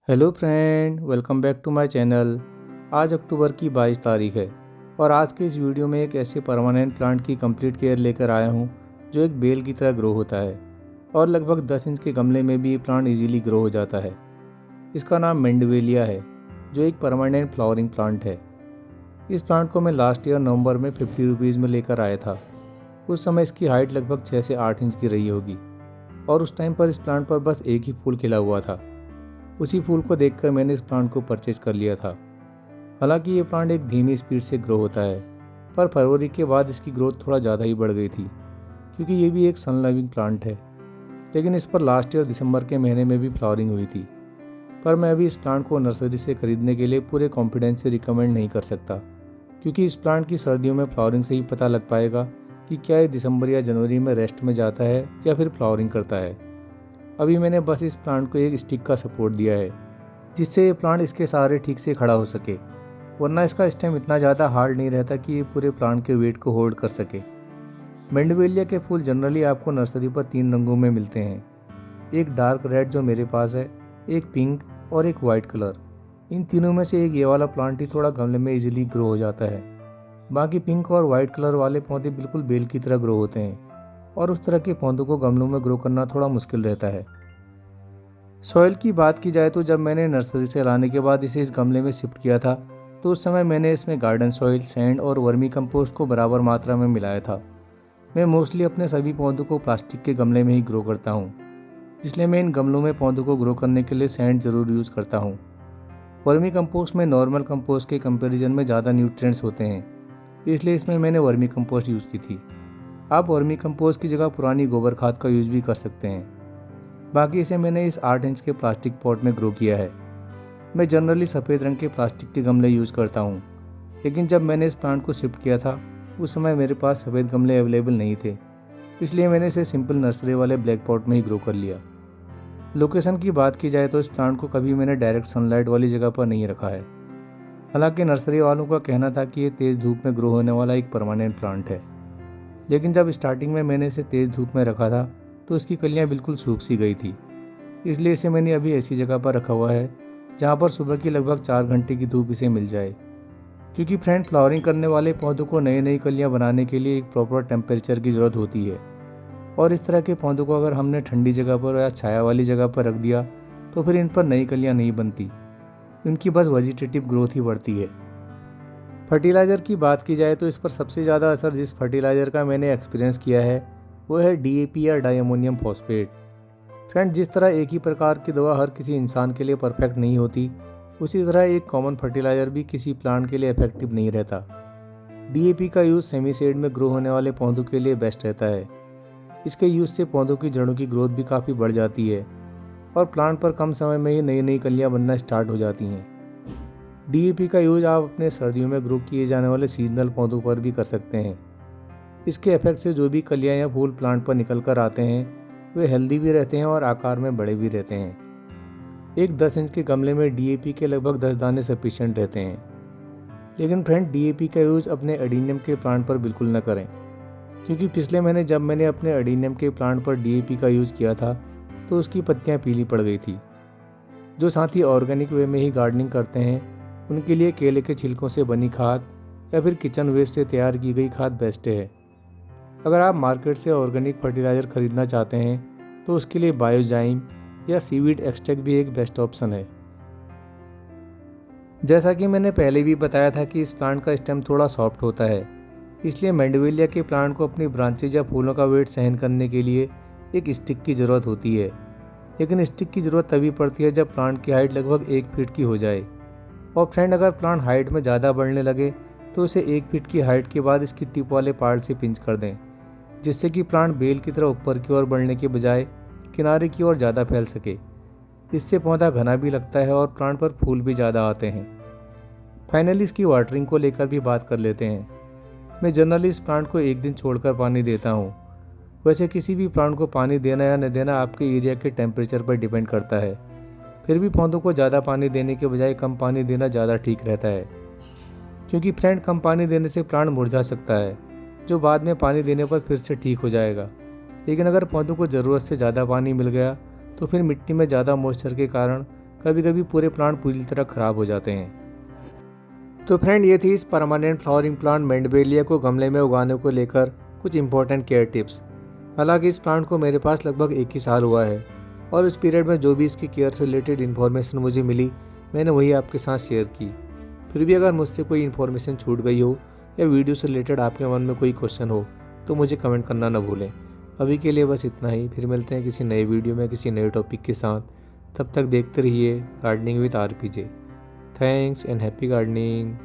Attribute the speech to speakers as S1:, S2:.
S1: Hello friend, welcome back to my channel. आज October की 22 तारीख है और आज के इस वीडियो में एक ऐसे परमानेंट प्लांट की कंप्लीट केयर लेकर आया हूँ जो एक बेल की तरह ग्रो होता है और लगभग 10 इंच के गमले में भी ये प्लांट इजीली ग्रो हो जाता है। इसका नाम मेंडवेलिया है जो एक परमानेंट फ्लावरिंग प्लांट है। इस प्लांट को मैं लास्ट ईयर नवंबर में 50 रुपीज़ में लेकर आया था। उस समय इसकी हाइट लगभग 6 से 8 इंच की रही होगी और उस टाइम पर इस प्लांट पर बस एक ही फूल खिला हुआ था। उसी फूल को देखकर मैंने इस प्लांट को परचेज कर लिया था। हालांकि ये प्लांट एक धीमी स्पीड से ग्रो होता है, पर फरवरी के बाद इसकी ग्रोथ थोड़ा ज़्यादा ही बढ़ गई थी क्योंकि ये भी एक सन लविंग प्लांट है। लेकिन इस पर लास्ट ईयर दिसंबर के महीने में भी फ्लावरिंग हुई थी। पर मैं अभी इस प्लांट को नर्सरी से खरीदने के लिए पूरे कॉन्फिडेंस से रिकमेंड नहीं कर सकता क्योंकि इस प्लांट की सर्दियों में फ्लावरिंग से ही पता लग पाएगा कि क्या ये दिसंबर या जनवरी में रेस्ट में जाता है या फिर फ्लावरिंग करता है। अभी मैंने बस इस प्लांट को एक स्टिक का सपोर्ट दिया है जिससे ये प्लांट इसके सहारे ठीक से खड़ा हो सके, वरना इसका स्टेम इतना ज़्यादा हार्ड नहीं रहता कि ये पूरे प्लांट के वेट को होल्ड कर सके। मेंडवेलिया के फूल जनरली आपको नर्सरी पर 3 रंगों में मिलते हैं, एक डार्क रेड जो मेरे पास है, एक पिंक और एक वाइट कलर। इन तीनों में से एक ये वाला प्लांट ही थोड़ा गमले में इजीली ग्रो हो जाता है। बाकी पिंक और वाइट कलर वाले पौधे बिल्कुल बेल की तरह ग्रो होते हैं और उस तरह के पौधों को गमलों में ग्रो करना थोड़ा मुश्किल रहता है। सॉइल की बात की जाए तो जब मैंने नर्सरी से लाने के बाद इसे इस गमले में शिफ्ट किया था तो उस समय मैंने इसमें गार्डन सॉइल, सैंड और वर्मी कंपोस्ट को बराबर मात्रा में मिलाया था। मैं मोस्टली अपने सभी पौधों को प्लास्टिक के गमले में ही ग्रो करता हूँ, इसलिए मैं इन गमलों में पौधों को ग्रो करने के लिए सैंड ज़रूर यूज़ करता हूँ। वर्मी कंपोस्ट में नॉर्मल कंपोस्ट के कंपैरिजन में ज़्यादा न्यूट्रिएंट्स होते हैं, इसलिए इसमें मैंने वर्मी कंपोस्ट यूज़ की थी। आप वर्मी कंपोस्ट की जगह पुरानी गोबर खाद का यूज़ भी कर सकते हैं। बाकी इसे मैंने इस 8 इंच के प्लास्टिक पॉट में ग्रो किया है। मैं जनरली सफ़ेद रंग के प्लास्टिक के गमले यूज़ करता हूँ, लेकिन जब मैंने इस प्लांट को शिफ्ट किया था उस समय मेरे पास सफ़ेद गमले अवेलेबल नहीं थे, इसलिए मैंने इसे सिंपल नर्सरी वाले ब्लैक पॉट में ही ग्रो कर लिया। लोकेशन की बात की जाए तो इस प्लांट को कभी मैंने डायरेक्ट सनलाइट वाली जगह पर नहीं रखा है। हालांकि नर्सरी वालों का कहना था कि ये तेज़ धूप में ग्रो होने वाला एक परमानेंट प्लांट है, लेकिन जब स्टार्टिंग में मैंने इसे तेज़ धूप में रखा था तो इसकी कलियां बिल्कुल सूख सी गई थी। इसलिए इसे मैंने अभी ऐसी जगह पर रखा हुआ है जहां पर सुबह की लगभग 4 घंटे की धूप इसे मिल जाए, क्योंकि फ्रेंड फ्लावरिंग करने वाले पौधों को नई नई कलियां बनाने के लिए एक प्रॉपर टेम्परेचर की ज़रूरत होती है और इस तरह के पौधों को अगर हमने ठंडी जगह पर या छाया वाली जगह पर रख दिया तो फिर इन पर नई कलियाँ नहीं बनती, इनकी बस वेजिटेटिव ग्रोथ ही बढ़ती है। फर्टिलाइज़र की बात की जाए तो इस पर सबसे ज़्यादा असर जिस फर्टिलाइज़र का मैंने एक्सपीरियंस किया है वो है DAP या डायमोनियम फॉस्फेट। फ्रेंड, जिस तरह एक ही प्रकार की दवा हर किसी इंसान के लिए परफेक्ट नहीं होती, उसी तरह एक कॉमन फर्टिलाइज़र भी किसी प्लांट के लिए इफेक्टिव नहीं रहता। DAP का यूज़ सेमी शेड में ग्रो होने वाले पौधों के लिए बेस्ट रहता है। इसके यूज़ से पौधों की जड़ों की ग्रोथ भी काफ़ी बढ़ जाती है और प्लांट पर कम समय में ही नई नई कलियाँ बनना स्टार्ट हो जाती हैं। DAP का यूज़ आप अपने सर्दियों में ग्रो किए जाने वाले सीजनल पौधों पर भी कर सकते हैं। इसके इफेक्ट से जो भी कलियाँ या फूल प्लांट पर निकल कर आते हैं वे हेल्दी भी रहते हैं और आकार में बड़े भी रहते हैं। एक 10 इंच के गमले में DAP के लगभग 10 दाने सफिशिएंट रहते हैं। लेकिन फ्रेंड, DAP का यूज़ अपने एडीनियम के प्लांट पर बिल्कुल न करें, क्योंकि पिछले महीने जब मैंने अपने एडीनियम के प्लांट पर DAP का यूज़ किया था तो उसकी पत्तियाँ पीली पड़ गई थी। जो साथी ऑर्गेनिक वे में ही गार्डनिंग करते हैं उनके लिए केले के छिलकों से बनी खाद या फिर किचन वेस्ट से तैयार की गई खाद बेस्ट है। अगर आप मार्केट से ऑर्गेनिक फर्टिलाइज़र खरीदना चाहते हैं तो उसके लिए बायोजाइम या सीवीड एक्सट्रैक्ट भी एक बेस्ट ऑप्शन है। जैसा कि मैंने पहले भी बताया था कि इस प्लांट का स्टेम थोड़ा सॉफ्ट होता है, इसलिए मेंडवेलिया के प्लांट को अपनी ब्रांचेज या फूलों का वेट सहन करने के लिए एक स्टिक की ज़रूरत होती है। लेकिन स्टिक की ज़रूरत तभी पड़ती है जब प्लांट की हाइट लगभग 1 फीट की हो जाए। और फ्रेंड, अगर प्लांट हाइट में ज़्यादा बढ़ने लगे तो इसे 1 फीट की हाइट के बाद इसकी टिप वाले पार्ट से पिंच कर दें, जिससे कि प्लांट बेल की तरह ऊपर की ओर बढ़ने के बजाय किनारे की ओर ज़्यादा फैल सके। इससे पौधा घना भी लगता है और प्लांट पर फूल भी ज़्यादा आते हैं। फाइनली इसकी वाटरिंग को लेकर भी बात कर लेते हैं। मैं जनरली इस प्लांट को 1 दिन छोड़कर पानी देता हूँ। वैसे किसी भी प्लांट को पानी देना या न देना आपके एरिया के टेम्परेचर पर डिपेंड करता है। फिर भी पौधों को ज़्यादा पानी देने के बजाय कम पानी देना ज़्यादा ठीक रहता है, क्योंकि फ्रेंड, कम पानी देने से प्लांट मुरझा सकता है, जो बाद में पानी देने पर फिर से ठीक हो जाएगा। लेकिन अगर पौधों को ज़रूरत से ज़्यादा पानी मिल गया तो फिर मिट्टी में ज़्यादा मॉइस्चर के कारण कभी कभी पूरे प्लांट पूरी तरह ख़राब हो जाते हैं। तो फ्रेंड, ये थी इस परमानेंट फ्लावरिंग प्लांट मैंडेविलिया को गमले में उगाने को लेकर कुछ इंपॉर्टेंट केयर टिप्स। हालांकि इस प्लांट को मेरे पास लगभग 1 ही साल हुआ है और उस पीरियड में जो भी इसकी केयर से रिलेटेड इन्फॉर्मेशन मुझे मिली मैंने वही आपके साथ शेयर की। फिर भी अगर मुझसे कोई इन्फॉर्मेशन छूट गई हो या वीडियो से रिलेटेड आपके मन में कोई क्वेश्चन हो तो मुझे कमेंट करना ना भूलें। अभी के लिए बस इतना ही, फिर मिलते हैं किसी नए वीडियो में किसी नए टॉपिक के साथ। तब तक देखते रहिए gardening with RPJ. Thanks and happy gardening.